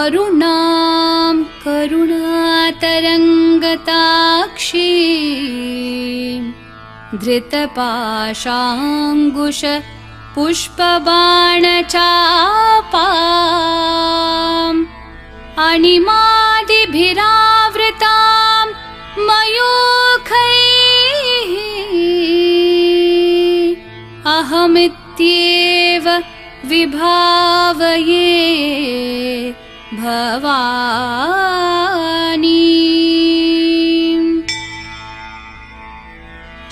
अरुणां करुणातरङ्गताक्षी धृतपाशाङ्कुश पुष्पबाणचापाम् अणिमादिभिरावृतां मयूखैः अहमित्येव विभावये भवानी।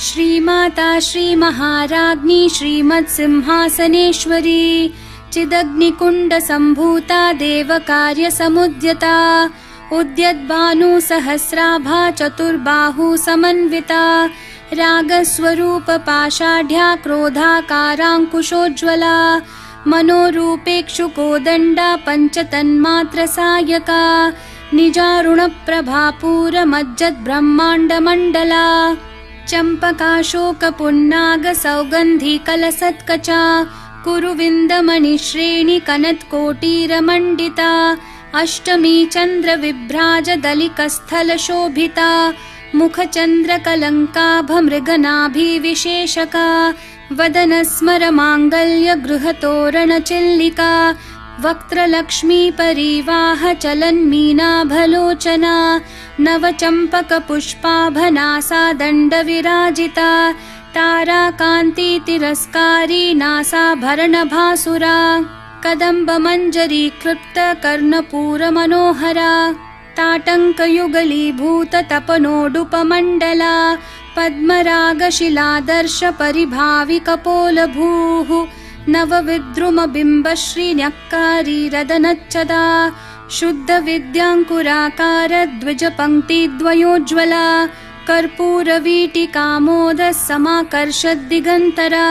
श्रीमाता श्रीमहाराज्ञी श्रीमत्सिंहासनेश्वरी चिदग्निकुण्डसम्भूता देवकार्यसमुद्यता उद्यद्भानुसहस्राभा चतुर्बाहुसमन्विता रागस्वरूपपाषाढ्या क्रोधाकाराङ्कुशोज्ज्वला मनोरूपेक्षुकोदण्डा पञ्चतन्मात्रसायका निजारुणप्रभापूरमज्जद्ब्रह्माण्डमण्डला चम्पकाशोकपुन्नागसौगन्धिकलसत्कचा कुरुविन्दमणिश्रेणिकनत्कोटीरमण्डिता अष्टमी चन्द्रविभ्राजदलिकस्थलशोभिता मुखचन्द्रकलङ्काभमृगनाभिविशेषका वदनस्मरमाङ्गल्यगृहतोरणचिल्लिका वक्त्रलक्ष्मीपरीवाहचलन्मीनाभलोचना नवचम्पकपुष्पाभनासा दण्डविराजिता ताराकान्तितिरस्कारी नासाभरणभासुरा कदम्बमञ्जरीकृप्तकर्णपूरमनोहरा ताटङ्कयुगलीभूततपनोडुपमण्डला पद्मरागशिलादर्शपरिभाविकपोलभूः नवविद्रुमबिम्बश्रीन्यक्कारीरदनच्छदा शुद्धविद्याङ्कुराकारद्विजपङ्क्तिद्वयोज्ज्वला कर्पूरवीटिकामोदसमाकर्षद्दिगन्तरा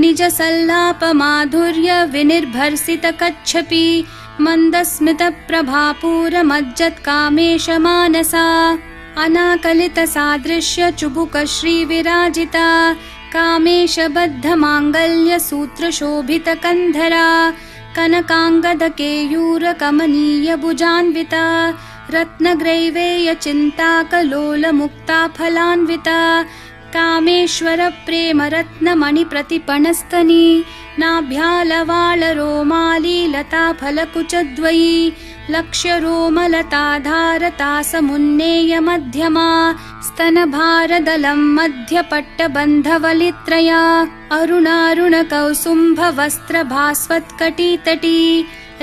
निजसल्लापमाधुर्यविनिर्भर्सितकच्छपि मन्दस्मितप्रभापूरमज्जत्कामेशमानसा अनाकलितसादृश्यचुबुकश्रीविराजिता कामेशबद्धमाङ्गल्यसूत्रशोभितकन्धरा कनकाङ्गदकेयूरकमनीयभुजान्विता रत्नग्रैवेयचिन्ताकलोलमुक्ताफलान्विता कामेश्वरप्रेमरत्नमणिप्रतिपणस्तनी नाभ्यालवालरोमालीलताफलकुचद्वयी लक्ष्यरोमलताधारतासमुन्नेयमध्यमा स्तनभारदलं मध्यपट्टबन्धवलित्रया अरुणारुणकौसुम्भवस्त्रभास्वत्कटितटी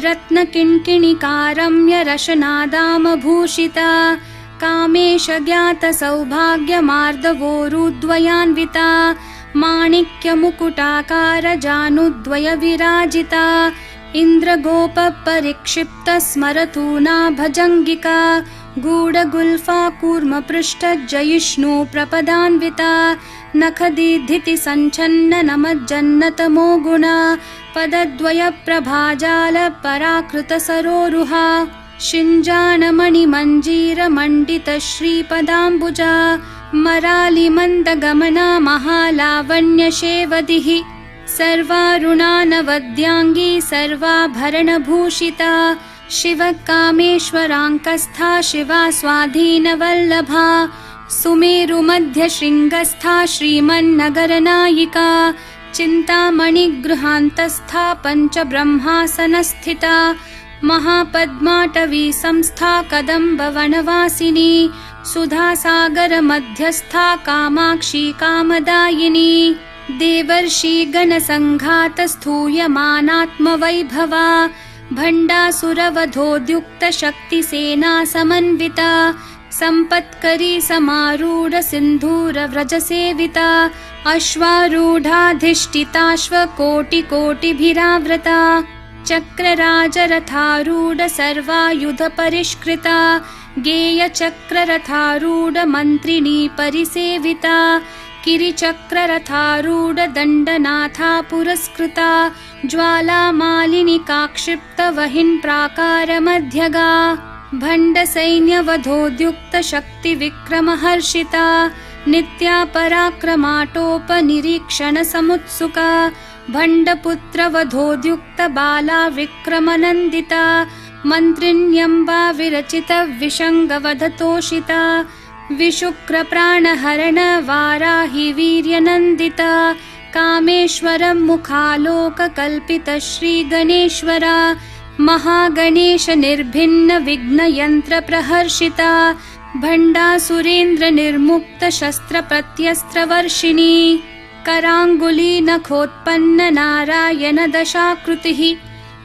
रत्नकिङ्किणिकारम्यरशनादामभूषिता कामेशज्ञातसौभाग्यमार्दवोरुद्वयान्विता माणिक्यमुकुटाकारजानुद्वयविराजिता इन्द्रगोपपरिक्षिप्तस्मरतूना भजङ्गिका गूढगुल्फाकूर्मपृष्ठजयिष्णु प्रपदान्विता नखदीधितिसञ्छन्ननमज्जन्नतमो गुणा पदद्वयप्रभाजालपराकृतसरोरुहा शिञ्जानमणिमञ्जीरमण्डितश्रीपदाम्बुजा मरालिमन्दगमना महालावण्यशेवदिः सर्वारुणानवद्याङ्गी सर्वाभरणभूषिता शिवकामेश्वराङ्कस्था शिवा स्वाधीनवल्लभा सुमेरुमध्यशृङ्गस्था श्रीमन्नगरनायिका चिन्तामणिगृहान्तस्था पञ्चब्रह्मासनस्थिता महापद्माटवी संस्था कदम्बवनवासिनी सुधासागरमध्यस्था कामाक्षी कामदायिनी देवर्षिगणसङ्घातस्थूयमानात्मवैभवा भण्डासुरवधोद्युक्तशक्तिसेना समन्विता सम्पत्करी समारूढसिन्धूरव्रजसेविता अश्वारूढाधिष्ठिताश्वकोटिकोटिभिरावृता चक्रराजरथारूढ सर्वायुधपरिष्कृता गेयचक्ररथारूढमन्त्रिणी परिसेविता किरिचक्ररथारूढदण्डनाथा पुरस्कृता ज्वालामालिनिकाक्षिप्तवहिन्प्राकारमध्यगा भण्डसैन्यवधोद्युक्तशक्तिविक्रमहर्षिता नित्या पराक्रमाटोपनिरीक्षणसमुत्सुका भण्डपुत्रवधोद्युक्तबाला विक्रमनन्दिता मन्त्रिण्यम्बा विरचित विषङ्गवधतोषिता विशुक्रप्राणहरण वाराहि वीर्यनन्दिता कामेश्वरं मुखालोककल्पित श्रीगणेश्वरा महागणेश निर्भिन्न विघ्नयन्त्र प्रहर्षिता भण्डासुरेन्द्र निर्मुक्त शस्त्र प्रत्यस्त्रवर्षिणी कराङ्गुली नखोत्पन्न नारायण दशाकृतिः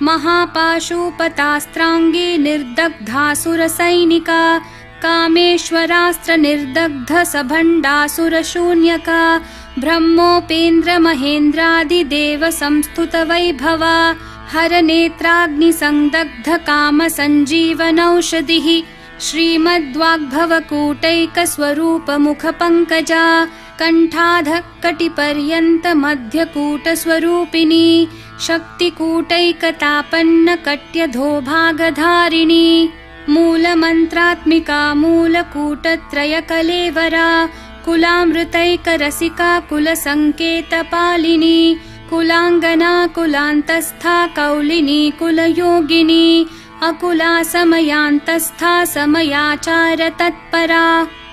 महापाशुपतास्त्राङ्गी निर्दग्धासुरसैनिका कामेश्वरास्त्र निर्दग्ध सभण्डासुरशून्यका ब्रह्मोपेन्द्र महेन्द्रादिदेव संस्तुत वैभवा हरनेत्राग्निसंदग्ध काम सञ्जीवनौषधिः श्रीमद्वाग्भवकूटैकस्वरूप मुखपङ्कजा कण्ठाध कटिपर्यन्त मध्यकूटस्वरूपिणी शक्तिकूटैकतापन्न कट्यधोभागधारिणी मूलमन्त्रात्मिका मूलकूटत्रयकलेवरा कुलामृतैकरसिका कुलसङ्केतपालिनी कुलाङ्गना कुलान्तस्था कौलिनी कुलयोगिनी अकुला समयान्तस्था समयाचार तत्परा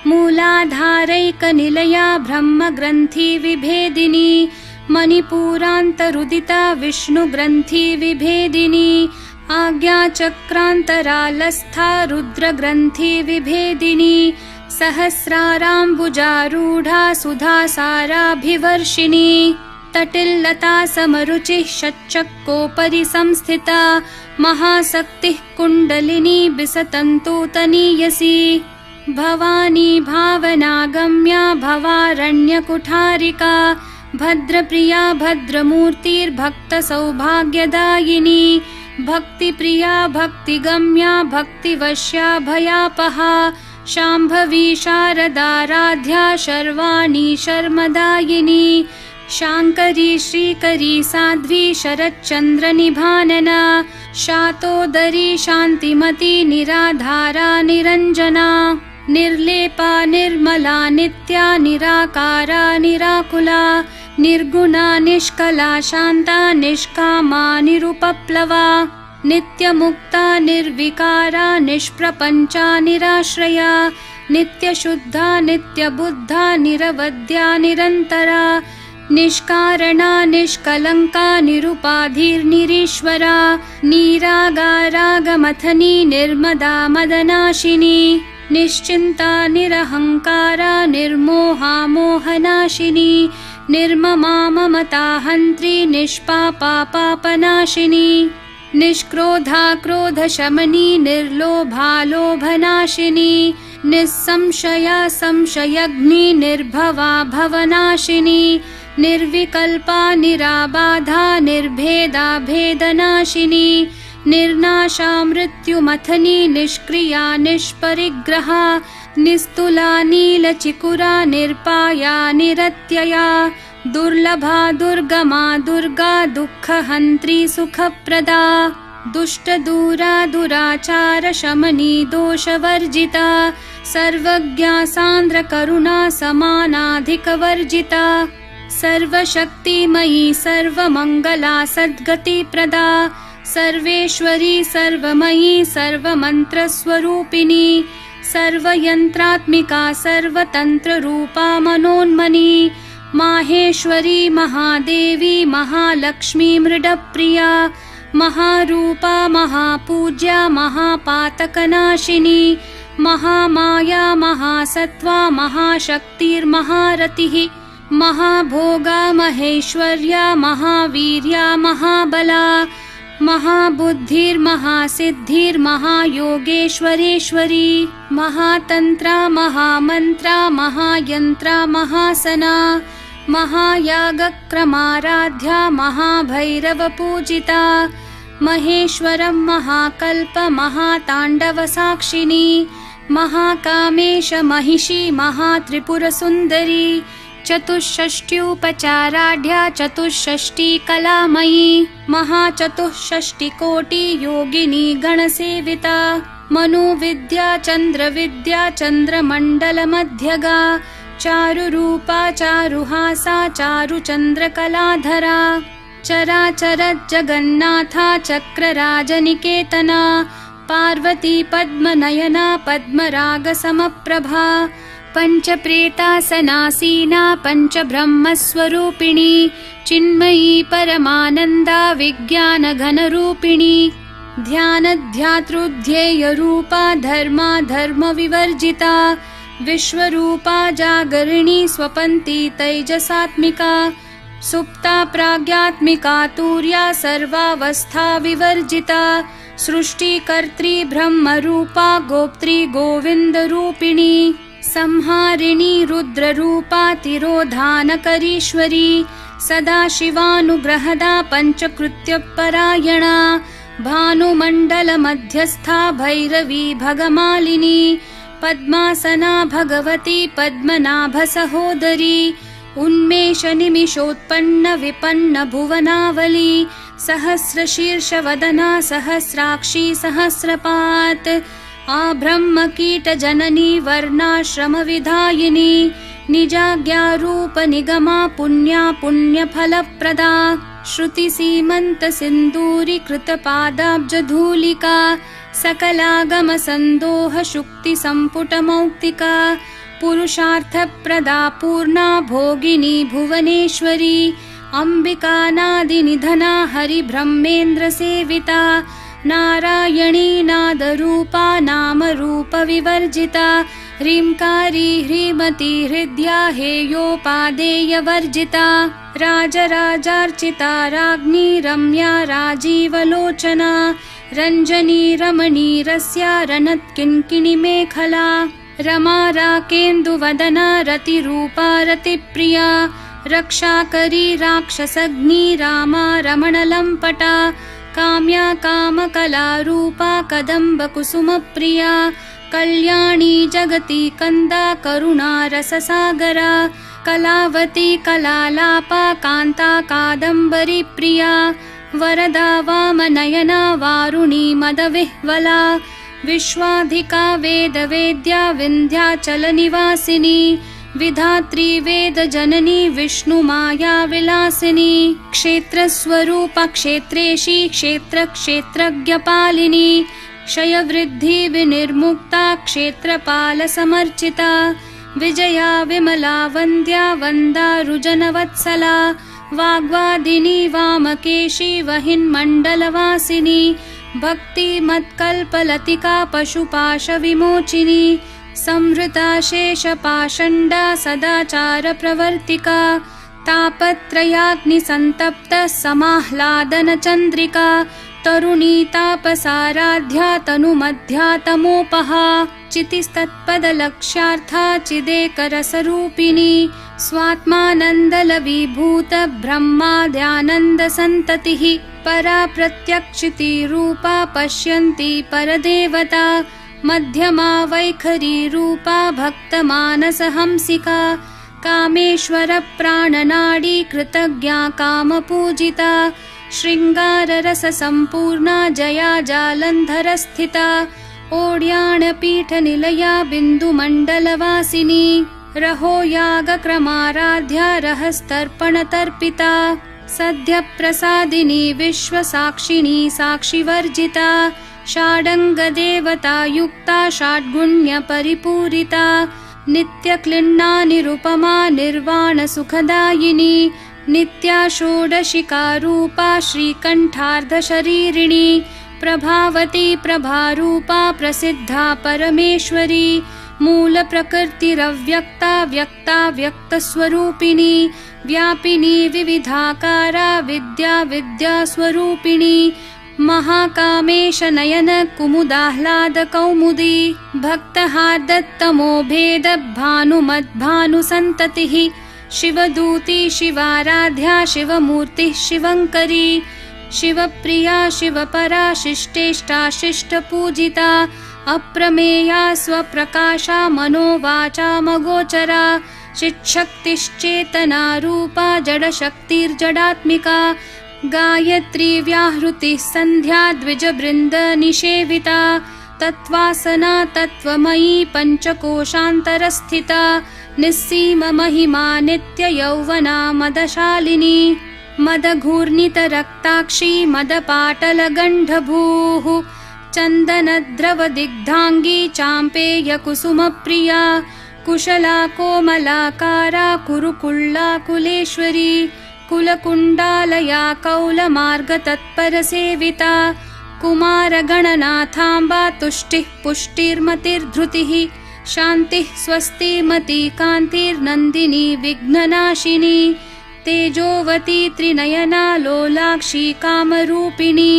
मूलाधारैकनिलया ब्रह्मग्रन्थि विभेदिनी मणिपूरान्तरुदिता विष्णुग्रन्थि विभेदिनी आज्ञाचक्रान्तरालस्था रुद्रग्रन्थि विभेदिनी सहस्राराम्बुजारूढा सुधासाराभिवर्षिणी तटिल्लता समरुचिः षट्चक्रोपरि संस्थिता महाशक्तिः कुण्डलिनी बिसतन्तूतनीयसी भवानी भावनागम्या भवारण्यकुठारिका भद्रप्रिया भद्रमूर्तिर्भक्तसौभाग्यदायिनी भक्तिप्रिया भक्तिगम्या भक्तिवश्या भयापहा शाम्भवी शारदाराध्या शर्वाणी शर्मदायिनी शाङ्करी श्रीकरी साध्वी शरच्चन्द्रनिभानना शातोदरी शान्तिमती निराधारा निरञ्जना निर्लेपा निर्मला नित्या निराकारा निराकुला निर्गुणा निष्कला शान्ता निष्कामा निरुपप्लवा नित्यमुक्ता निर्विकारा निष्प्रपञ्चा निराश्रया नित्यशुद्धा नित्यबुद्धा निरवद्या निरन्तरा निष्कारणा निष्कलङ्का निरुपाधिर्निरीश्वरा निरागारागमथनी निर्मदा मदनाशिनी निश्चिन्ता निरहङ्कारा निर्मोहा मोहनाशिनी निर्ममा ममता हन्त्री निष्पापा पापनाशिनी निष्क्रोधा क्रोधशमनी निर्लोभा लोभनाशिनी निस्संशया संशयग्नि निर्भवा भवनाशिनी निर्विकल्पा निराबाधा निर्भेदा भेदनाशिनी निर्नाशा मृत्युमथनी निष्क्रिया निष्परिग्रहा निस्तुला नीलचिकुरा निर्पाया निरत्यया दुर्लभा दुर्गमा दुर्गा दुःखहन्त्री सुखप्रदा दुष्टदूरा दुराचार शमनी दोषवर्जिता सर्वज्ञा सान्द्रकरुणा समानाधिकवर्जिता सर्वशक्तिमयी सर्वमङ्गला सद्गतिप्रदा सर्वेश्वरी सर्वमयी सर्वमन्त्रस्वरूपिणी सर्वयन्त्रात्मिका सर्वतन्त्ररूपा मनोन्मनी माहेश्वरी महादेवी महालक्ष्मी मृडप्रिया महारूपा महापूज्या महापातकनाशिनी महामाया महासत्त्वा महाशक्तिर्महारतिः महाभोगा महेश्वर्या महावीर्या महाबला महाबुद्धिर्महासिद्धिर्महायोगेश्वरेश्वरी महातन्त्रा महामन्त्रा महायन्त्रा महासना महायागक्रमाराध्या महाभैरवपूजिता महेश्वरं महाकल्प महाताण्डवसाक्षिणी महाकामेश महिषी महात्रिपुरसुन्दरी चतुष्षष्ट्युपचाराढ्या चतुष्षष्टिकलामयी महाचतुष्षष्टिकोटि योगिनी गणसेविता मनुविद्या चन्द्रविद्या चन्द्रमण्डलमध्यगा चारुरूपा चारुहासा चारुचन्द्रकलाधरा चराचर जगन्नाथा चक्रराजनिकेतना पार्वती पद्मनयना पद्मरागसमप्रभा पञ्चप्रेतासनासीना पञ्चब्रह्मस्वरूपिणी चिन्मयी परमानन्दा विज्ञानघनरूपिणी ध्यानध्यातृध्येयरूपा धर्मा धर्मविवर्जिता विश्वरूपा जागरिणी स्वपन्ती तैजसात्मिका सुप्ता प्राज्ञात्मिका तुर्या सर्वावस्था विवर्जिता सृष्टिकर्त्री ब्रह्मरूपा गोप्त्री गोविन्दरूपिणी संहारिणी रुद्ररूपा तिरोधानकरीश्वरी सदाशिवानुग्रहदा पञ्चकृत्यपरायणा भानुमण्डलमध्यस्था भैरवी भगमालिनी पद्मासना भगवती पद्मनाभसहोदरी उन्मेषनिमिषोत्पन्न विपन्न भुवनावली सहस्रशीर्षवदना सहस्राक्षी सहस्रपात् आब्रह्मकीटजननी वर्णाश्रमविधायिनी निजाज्ञारूपनिगमा पुण्या पुण्यफलप्रदा श्रुतिसीमन्तसिन्दूरीकृतपादाब्जधूलिका सकलागमसन्दोहशुक्तिसम्पुटमौक्तिका पुरुषार्थप्रदा पूर्णा भोगिनी भुवनेश्वरी अम्बिकानादिनिधना हरिब्रह्मेन्द्रसेविता नारायणी नादरूपा नामरूपविवर्जिता ह्रींकारी ह्रीमती हृद्या हेयोपादेयवर्जिता राजराजार्चिता राज्ञी रम्या राजीवलोचना रञ्जनी रमणीरस्या रणत्किङ्किणीमेखला रमा राकेन्दुवदना रतिरूपा रतिप्रिया रक्षाकरी राक्षसग्नी रामा रमणलम्पटा काम्या कामकलारूपा कदम्बकुसुमप्रिया कल्याणी जगती कन्दा करुणा रससागरा कलावती कलालापा कान्ता कादम्बरी प्रिया वरदा वामनयना वारुणी मदविह्वला विश्वाधिका वेदवेद्या विन्ध्याचलनिवासिनी विधात्री वेदजननी विष्णुमाया विलासिनी क्षेत्रस्वरूपा क्षेत्रेशी क्षेत्रक्षेत्रज्ञपालिनी क्षयवृद्धि विनिर्मुक्ता क्षेत्रपालसमर्चिता विजया विमला वन्द्या वन्दारुजनवत्सला वाग्वादिनी वामकेशी वहिन्मण्डलवासिनी भक्तिमत्कल्पलतिका पशुपाशविमोचिनी संहृता शेषपाषण्डा सदाचारप्रवर्तिका तापत्रयाग्निसन्तप्तः समाह्लादनचन्द्रिका तरुणी तापसाराध्या तनुमध्या तमोपहा चितिस्तत्पदलक्ष्यार्था चिदेकरसरूपिणी स्वात्मानन्दलवीभूत ब्रह्माद्यानन्दसन्ततिः परा प्रत्यक्षितिरूपा पश्यन्ती परदेवता मध्यमा वैखरी रूपा भक्तमानसहंसिका कामेश्वरप्राणनाडी कृतज्ञा कामपूजिता शृङ्गाररससम्पूर्णा जया जालन्धरस्थिता ओड्याणपीठनिलया बिन्दुमण्डलवासिनी रहो यागक्रमाराध्या रहस्तर्पणतर्पिता सद्यप्रसादिनी विश्वसाक्षिणी साक्षिवर्जिता षाडङ्गदेवता युक्ता षड्गुण्यपरिपूरिता नित्यक्लिन्ना निरुपमा निर्वाणसुखदायिनी नित्या षोडशिकारूपा श्रीकण्ठार्धशरीरिणी प्रभावती प्रभारूपा प्रसिद्धा परमेश्वरी मूलप्रकृतिरव्यक्ता व्यक्ता व्यक्तस्वरूपिणी व्यापिनी विविधाकारा विद्या विद्यास्वरूपिणी महाकामेशनयन कुमुदाह्लादकौमुदी भक्तहार्दत्तमोभेद भानुमद्भानुसन्ततिः शिवदूती शिवाराध्या शिवमूर्तिः शिवङ्करी शिवप्रिया शिवपरा शिष्टेष्टा शिष्टपूजिता अप्रमेया स्वप्रकाशा मनोवाचामगोचरा चिच्छक्तिश्चेतना रूपा जडशक्तिर्जडात्मिका गायत्री व्याहृतिः सन्ध्या द्विजबृन्दनिषेविता तत्त्वासना तत्त्वमयी पञ्चकोशान्तरस्थिता निस्सीममहिमा नित्ययौवना मदशालिनी मदघूर्णितरक्ताक्षी मदपाटलगण्डभूः चन्दनद्रवदिग्धाङ्गी चाम्पेयकुसुमप्रिया कुशला कोमलाकारा कुरुकुल्लाकुलेश्वरी कुलकुण्डालया कौलमार्गतत्परसेविता कुमारगणनाथाम्बा तुष्टिः पुष्टिर्मतिर्धृतिः शान्तिः स्वस्तिमती कान्तिर्नन्दिनी विघ्ननाशिनी तेजोवती त्रिनयना लोलाक्षी कामरूपिणी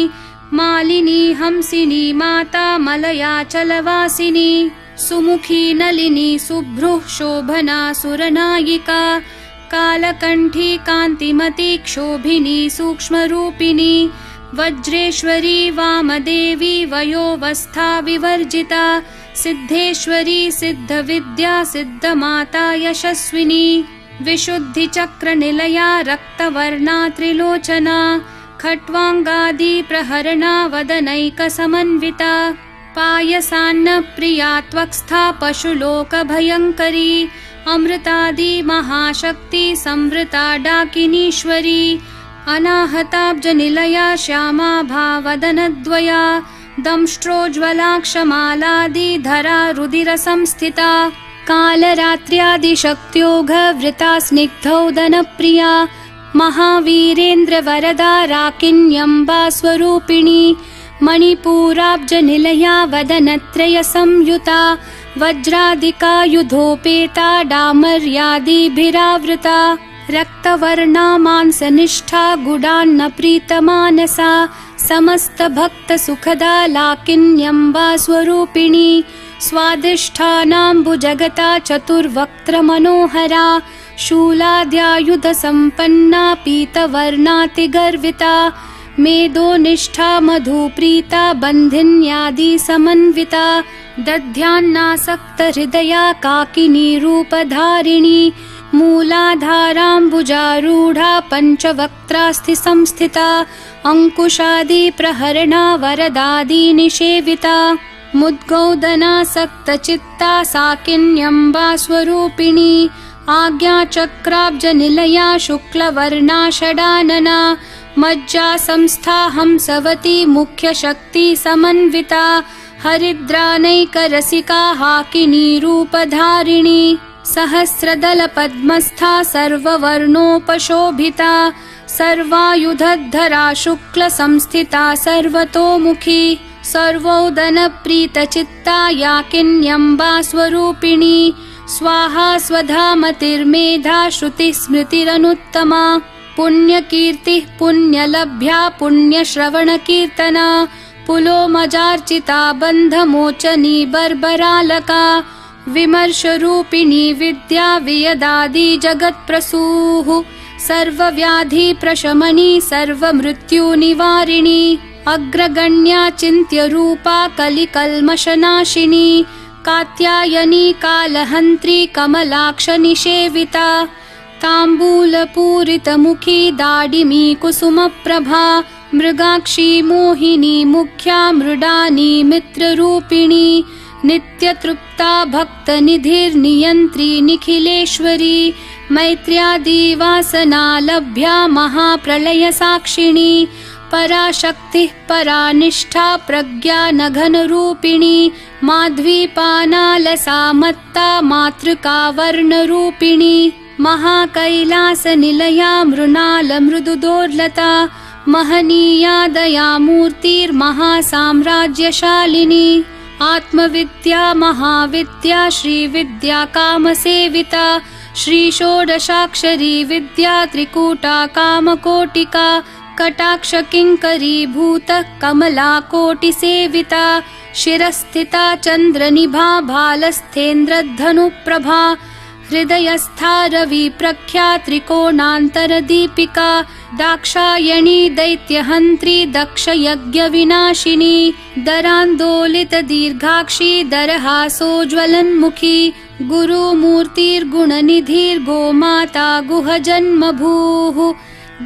मालिनी हंसिनी माता मलयाचलवासिनी सुमुखी नलिनी शुभ्रुः शोभना सुरनायिका कालकण्ठी कान्तिमती क्षोभिनी सूक्ष्मरूपिणी वज्रेश्वरी वामदेवी वयोवस्था विवर्जिता सिद्धेश्वरी सिद्धविद्या सिद्धमाता यशस्विनी विशुद्धिचक्रनिलया रक्तवर्णा त्रिलोचना खट्वाङ्गादि प्रहरणा वदनैकसमन्विता पायसान्नप्रिया त्वक्स्था पशुलोकभयङ्करी अमृतादि महाशक्ति संवृता डाकिनीश्वरी अनाहताब्जनिलया श्यामा भावदनद्वया दंष्ट्रोज्ज्वलाक्षमालादिधरा रुधिरसंस्थिता कालरात्र्यादिशक्त्योघवृता स्निग्धौदनप्रिया महावीरेन्द्रवरदा राकिन्यम्बा स्वरूपिणी मणिपूराब्जनिलया वदनत्रयसंयुता वज्रादिकायुधोपेता डामर्यादिभिरावृता रक्तवर्णा मांसनिष्ठा गुडान्नप्रीतमानसा समस्तभक्तसुखदा लाकिन्यम्बा स्वरूपिणी स्वादिष्ठानाम्बुजगता चतुर्वक्त्रमनोहरा शूलाद्यायुधसम्पन्ना पीतवर्णातिगर्विता मेदोनिष्ठा मधुप्रीता बन्धिन्यादिसमन्विता दध्यान्नासक्तहृदया काकिनी रूपधारिणी मूलाधाराम्बुजारूढा पञ्चवक्त्रास्ति संस्थिता अङ्कुशादिप्रहरणा वरदादिनिषेविता मुद्गौदनासक्तचित्ता साकिन्यम्बा स्वरूपिणी आज्ञाचक्राब्जनिलया शुक्लवर्णा षडानना मज्जा संस्था हंसवती मुख्यशक्ति समन्विता हरिद्रानैकरसिका हाकिनी रूपधारिणी सहस्रदलपद्मस्था सर्ववर्णोपशोभिता सर्वायुधधरा शुक्लसंस्थिता सर्वतोमुखी सर्वोदनप्रीतचित्ता याकिन्यम्बा स्वरूपिणी स्वाहा स्वधामतिर्मेधा श्रुतिस्मृतिरनुत्तमा पुण्यकीर्तिः पुण्यलभ्या पुण्यश्रवणकीर्तना पुलोमजार्चिता बन्धमोचनी बर्बरालका विमर्शरूपिणी विद्या वियदादि जगत्प्रसूः सर्वव्याधिप्रशमनी सर्वमृत्युनिवारिणी अग्रगण्या चिन्त्यरूपा कलिकल्मषनाशिनी कात्यायनी कालहन्त्री कमलाक्षनिषेविता ताम्बूलपूरितमुखी दाडिमी कुसुमप्रभा मृगाक्षी मोहिनी मुख्या मृडानी मित्ररूपिणी नित्यतृप्ता भक्तनिधिर्नियन्त्री निखिलेश्वरी मैत्र्यादिवासना लभ्या महाप्रलयसाक्षिणी पराशक्तिः परानिष्ठा प्रज्ञा नघनरूपिणी माध्वीपानालसा मत्ता मातृका वर्णरूपिणी महाकैलासनिलया मृणालमृदुदोर्लता महनीया दयामूर्तिर्महासाम्राज्यशालिनी आत्मविद्या महाविद्या श्रीविद्या कामसेविता श्रीषोडशाक्षरी विद्या त्रिकूटा कामकोटिका कटाक्षकिङ्करीभूत कमला कोटिसेविता शिरस्थिता चन्द्रनिभा भालस्थेन्द्रधनुप्रभा हृदयस्था रविप्रख्या त्रिकोणान्तरदीपिका दाक्षायणी दैत्यहन्त्री दक्षयज्ञविनाशिनी दरान्दोलितदीर्घाक्षी दरहासोज्ज्वलन्मुखी गुरुमूर्तिर्गुणनिधिर्गोमाता गुहजन्मभूः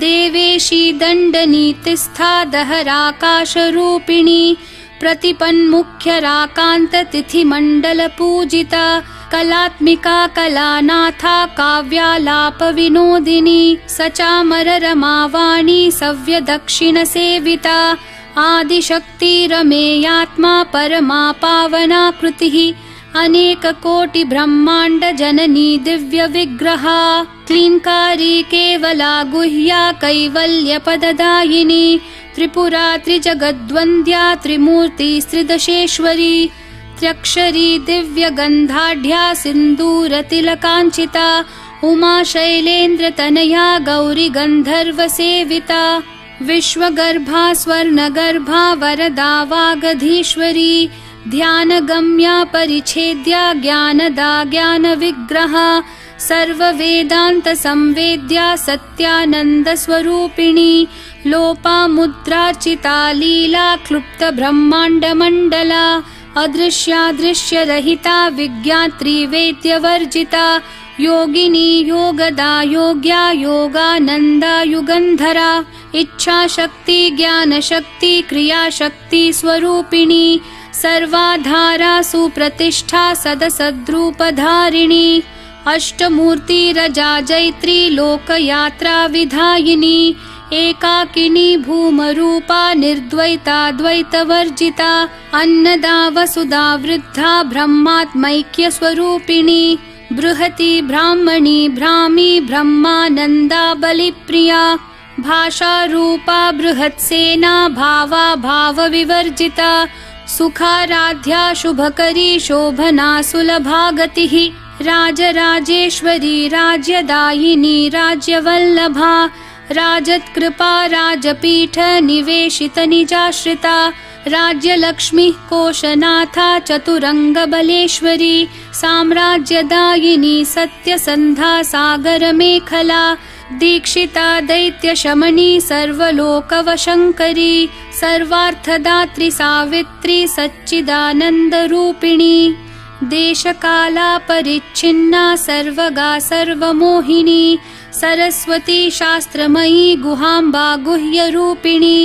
देवेशी दण्डनीतिस्था दहराकाशरूपिणी प्रतिपन्मुख्यराकान्ततिथिमण्डलपूजिता कलात्मिका कलानाथा काव्यालापविनोदिनी सचामररमावाणी सव्यदक्षिणसेविता आदिशक्तिरमेयात्मा परमा पावना कृतिः अनेककोटि ब्रह्माण्ड जननी दिव्य विग्रहा क्लींकारी केवला गुह्या कैवल्यपददायिनी त्रिपुरा त्रिजगद्वन्द्या त्रिमूर्ति त्रिदशेश्वरी त्र्यक्षरी दिव्यगन्धाढ्या सिन्दूरतिलकाञ्चिता उमा शैलेन्द्रतनया गौरी गन्धर्वसेविता विश्वगर्भा स्वर्णगर्भा वरदा वागधीश्वरी ध्यानगम्या परिच्छेद्या ज्ञानदा ज्ञानविग्रहा सर्ववेदान्तसंवेद्या सत्यानन्दस्वरूपिणी लोपामुद्रार्चिता लीला क्लुप्तब्रह्माण्डमण्डला अदृश्यादृश्यरहिता विज्ञात्री वेद्यवर्जिता योगिनी योगदा योग्या योगानन्दा युगन्धरा इच्छाशक्ति ज्ञानशक्ति क्रियाशक्ति स्वरूपिणी सर्वाधारा सुप्रतिष्ठा सदसद्रूपधारिणी अष्टमूर्तिरजा जैत्री लोकयात्रा विधायिनी एकाकिनी भूमरूपा निर्द्वैता द्वैतवर्जिता अन्नदा वसुधा वृद्धा ब्रह्मात्मैक्यस्वरूपिणी बृहती ब्राह्मणी भ्रामी ब्रह्मानन्दा बलिप्रिया भाषारूपा बृहत्सेना भावा भावविवर्जिता सुखाराध्या शुभकरी शोभना सुलभागतिः राजराजेश्वरी राज्यदायिनी राज्यवल्लभा राजत्कृपा राजपीठ निवेशित निजाश्रिता राज्यलक्ष्मी कोशनाथा चतुरंगबलेश्वरी साम्राज्यदायिनी सत्यसन्धा सागरमेखला दीक्षिता दैत्यशमनी सर्वलोकवशङ्करी सर्वार्थदात्री सावित्री सच्चिदानन्दरूपिणी देशकाला परिच्छिन्ना सर्वगा सर्वमोहिनी सरस्वती शास्त्रमयी गुहाम्बा गुह्यरूपिणी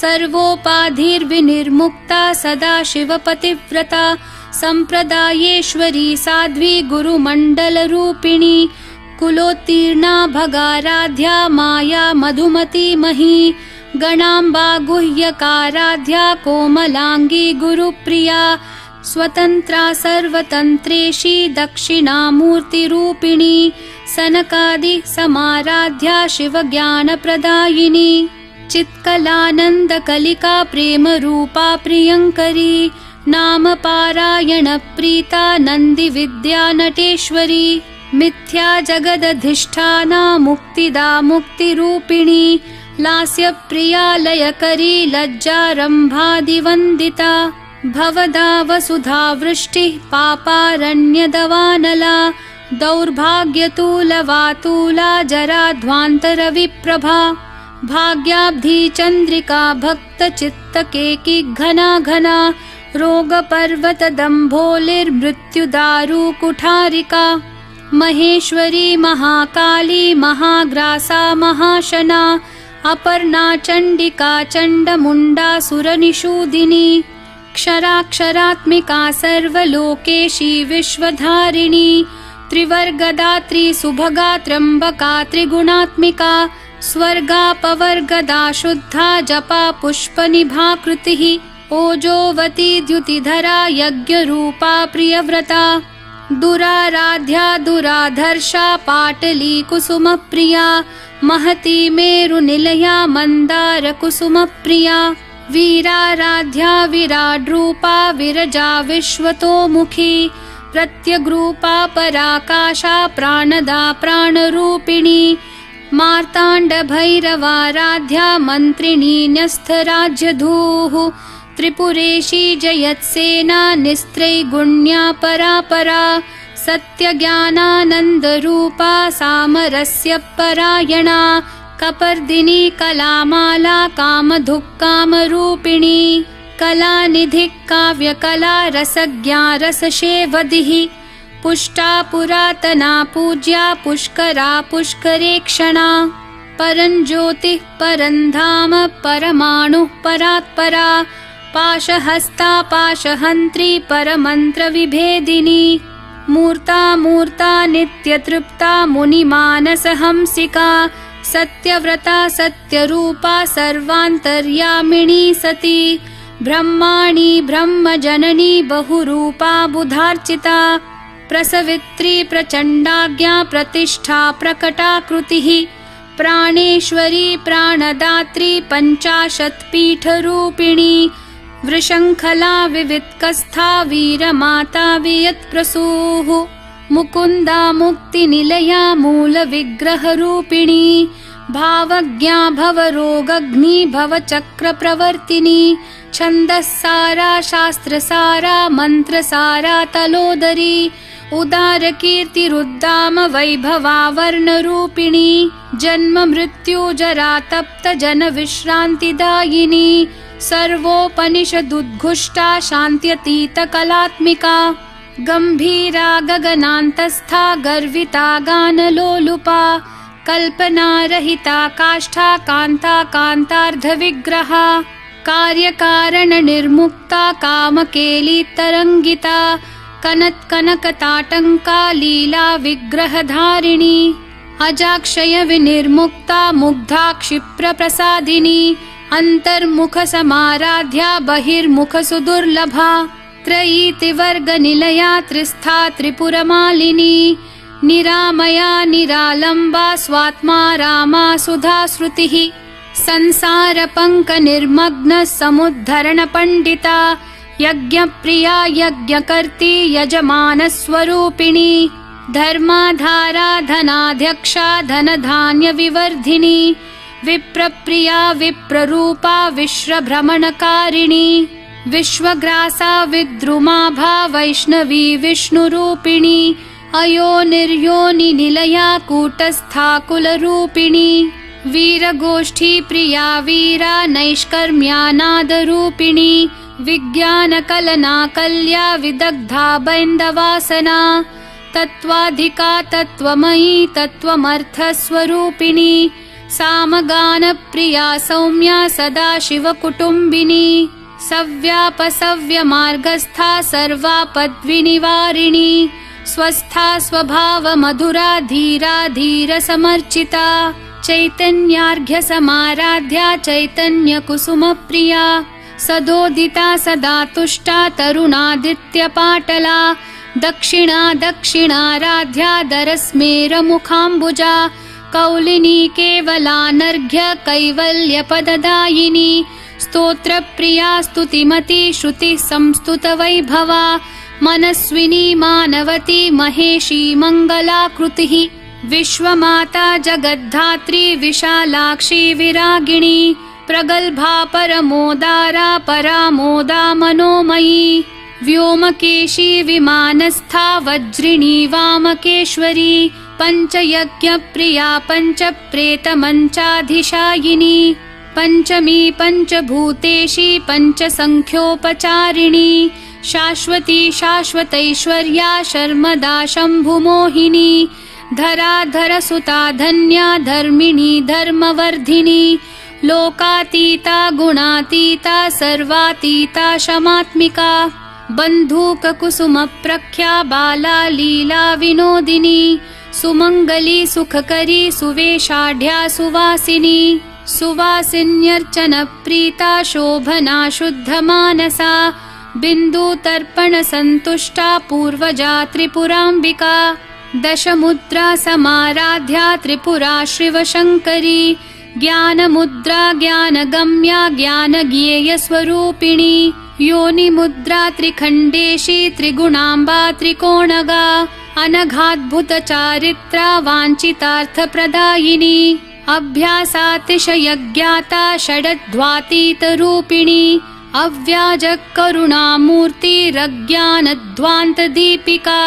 सर्वोपाधिर्विनिर्मुक्ता सदाशिवपतिव्रता सम्प्रदायेश्वरी साध्वी गुरुमण्डलरूपिणी कुलोत्तीर्णा भगाराध्या माया मधुमती मही गणाम्बा गुह्यकाराध्या कोमलांगी गुरुप्रिया स्वतंत्रा सर्वतंत्रेशी दक्षिणामूर्तिरूपिणी सनकादि समाराध्या शिवज्ञानप्रदायिनी चित्कलानन्दकलिका प्रेमरूपा प्रियङ्करी नाम पारायण प्रीता नन्दिविद्या नटेश्वरी मिथ्या जगदधिष्ठाना मुक्तिदा मुक्तिरूपिणी लास्यप्रिया लयकरी लज्जारम्भादिवन्दिता भवदा वसुधा वृष्टिः पापारण्यदवानला दौर्भाग्यतूलवातूला जराध्वान्तरविप्रभा भाग्याब्धी चन्द्रिका भक्तचित्तकेकी घना घना रोगपर्वतदम्भोलिर्मृत्युदारु कुठारिका महेश्वरी महाकाली महाग्रासा महाशना अपर्णा चण्डिका चण्डमुण्डा सुरनिषूदिनी क्षराक्षरात्मिका सर्वलोकेशी विश्वधारिणी त्रिवर्गदात्री सुभगा त्र्यम्बका त्रिगुणात्मिका स्वर्गापवर्गदा शुद्धा जपा पुष्पनिभाकृतिः ओजोवती द्युतिधरा यज्ञरूपा प्रियव्रता दुराराध्या दुराधर्षा पाटली कुसुमप्रिया महती मेरुनिलया मन्दारकुसुमप्रिया वीराराध्या विराड्रूपा विरजा विश्वतोमुखी प्रत्यग्रूपा पराकाशा प्राणदा प्राणरूपिणी मार्ताण्डभैरवाराध्या मन्त्रिणी न्यस्थराज्यधूः त्रिपुरेशी जयत्सेना निस्त्रैगुण्या परापरा सत्यज्ञानानन्दरूपा सामरस्य परायणा कपर्दिनी कलामाला कामधुक्कामरूपिणी कलानिधिः काव्यकला रसज्ञा रसशेवधिः पुष्टा पुरातना पूज्या पुष्करा पुष्करेक्षणा परञ्ज्योतिः परन्धाम परमाणुः परात्परा पाशहस्ता पाशहन्त्री परमन्त्रविभेदिनी मूर्ता मूर्ता नित्यतृप्ता मुनिमानसहंसिका सत्यव्रता सत्यरूपा सर्वान्तर्यामिणी सती ब्रह्माणि ब्रह्मजननी बहुरूपा बुधार्चिता प्रसवित्री प्रचण्डाज्ञा प्रतिष्ठा प्रकटाकृतिः प्राणेश्वरी प्राणदात्री पञ्चाशत्पीठरूपिणी वृषङ्खला विवित्कस्था वीरमाता वियत्प्रसूः मुकुन्दा मुक्तिनिलया मूलविग्रहरूपिणी भावज्ञा भवरोगग्नि भवचक्रप्रवर्तिनी छन्दस्सारा शास्त्रसारा मन्त्रसारा तलोदरी उदारकीर्तिरुद्दाम वैभवा वर्णरूपिणी जन्म मृत्यु जरा तप्त जन विश्रान्तिदायिनी सर्वोपनिषदुद्घुष्टा शान्त्यतीत कलात्मिका गम्भीरा गगनान्तस्था गर्विता गानलोलुपा कल्पनारहिता काष्ठा कान्ता कान्तार्धविग्रहा कार्यकारणनिर्मुक्ता कामकेली तरङ्गिता कनत्कनकताटङ्का लीला विग्रहधारिणी अजाक्षय विनिर्मुक्ता मुग्धा क्षिप्रप्रसादिनी अन्तर्मुखसमाराध्या बहिर्मुखसुदुर्लभा त्रयीतिवर्गनिलया त्रिस्था त्रिपुरमालिनी निरामया निरालम्बा स्वात्मा रामा सुधाश्रुतिः संसारपङ्कनिर्मग्न समुद्धरणपण्डिता यज्ञप्रिया यज्ञकर्त्री यजमानस्वरूपिणी धर्माधारा धनाध्यक्षा धनधान्यविवर्धिनी विप्रप्रिया विप्ररूपा विश्वभ्रमणकारिणी विश्वग्रासा विद्रुमाभा वैष्णवी विष्णुरूपिणी अयोनिर्योनिनिलया कूटस्था कुलरूपिणी वीरगोष्ठी प्रिया वीरा नैष्कर्म्यानादरूपिणी विज्ञानकलना कल्या विदग्धा बैन्दवासना तत्त्वाधिका तत्त्वमयी तत्त्वमर्थस्वरूपिणी सामगानप्रिया सौम्या सदाशिवकुटुम्बिनी सव्यापसव्यमार्गस्था सर्वापद्विनिवारिणी स्वस्था स्वभावमधुरा धीरा धीरसमर्चिता चैतन्यार्घ्यसमाराध्या चैतन्यकुसुमप्रिया सदोदिता सदा तुष्टा तरुणादित्यपाटला दक्षिणा दक्षिणाराध्या दरस्मेरमुखाम्बुजा कौलिनी केवलानर्घ्य कैवल्यपददायिनी स्तोत्रप्रिया स्तुतिमती श्रुतिः संस्तुतवैभवा मनस्विनी मानवती महेशी मङ्गलाकृतिः विश्वमाता जगद्धात्री विशालाक्षी विरागिणी प्रगल्भा परमोदारा परामोदा मनोमयी व्योमकेशी विमानस्था वज्रिणी वामकेश्वरी पञ्चयज्ञप्रिया पञ्चप्रेतमञ्चाधिशायिनी पञ्चमी पञ्चभूतेशी पञ्चसङ्ख्योपचारिणी शाश्वती शाश्वतैश्वर्या शर्मदा शम्भुमोहिनी धराधरसुता धन्या धर्मिणी धर्मवर्धिनी लोकातीता गुणातीता सर्वातीता शमात्मिका बन्धूककुसुमप्रख्या बाला लीला विनोदिनी सुमङ्गली सुखकरी सुवेशाढ्या सुवासिनी सुवासिन्यर्चनप्रीता शोभना शुद्धमानसा बिन्दुतर्पणसन्तुष्टा पूर्वजा त्रिपुराम्बिका दशमुद्रा समाराध्या त्रिपुरा शिवशङ्करी ज्ञानमुद्रा ज्ञानगम्या ज्ञानज्ञेयस्वरूपिणी योनिमुद्रा त्रिखण्डेशी त्रिगुणाम्बा त्रिकोणगा अनघाद्भुतचारित्रा वाञ्छितार्थप्रदायिनी अभ्यासातिशयज्ञाता षडध्वातीतरूपिणी अव्याजकरुणामूर्तिरज्ञानध्वान्तदीपिका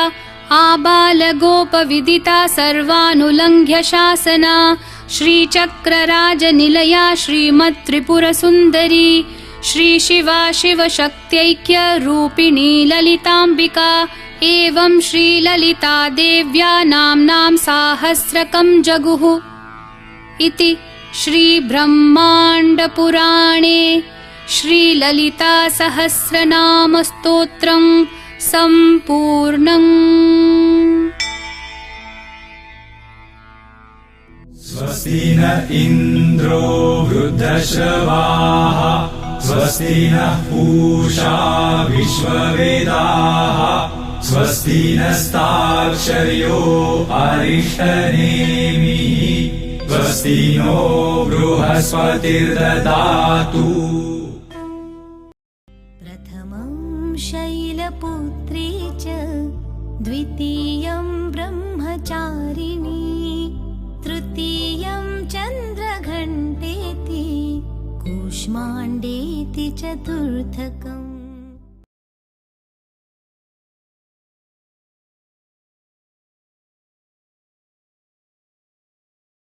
आबालगोपविदिता सर्वानुलङ्घ्य शासना श्रीचक्रराजनिलया श्रीमत्त्रिपुरसुन्दरी श्रीशिवा शिवशक्त्यैक्यरूपिणी ललिताम्बिका एवं श्रीललिता देव्या नाम्नां साहस्रकं जगुः इति श्रीब्रह्माण्डपुराणे श्रीललितासहस्रनामस्तोत्रं सम्पूर्णम्। स्वस्ति न इन्द्रो वृद्धश्रवाः स्वस्ति नः पूषा विश्ववेदाः स्वस्ति नस्ताक्षर्यो अरिष्टनेमिः स्वस्ति नो बृहस्पतिर्ददातु। प्रथमं शैलपुत्री च द्वितीयं ब्रह्मचारिणी तृतीयं चन्द्रघण्टेति कूष्माण्डेति चतुर्थकम्।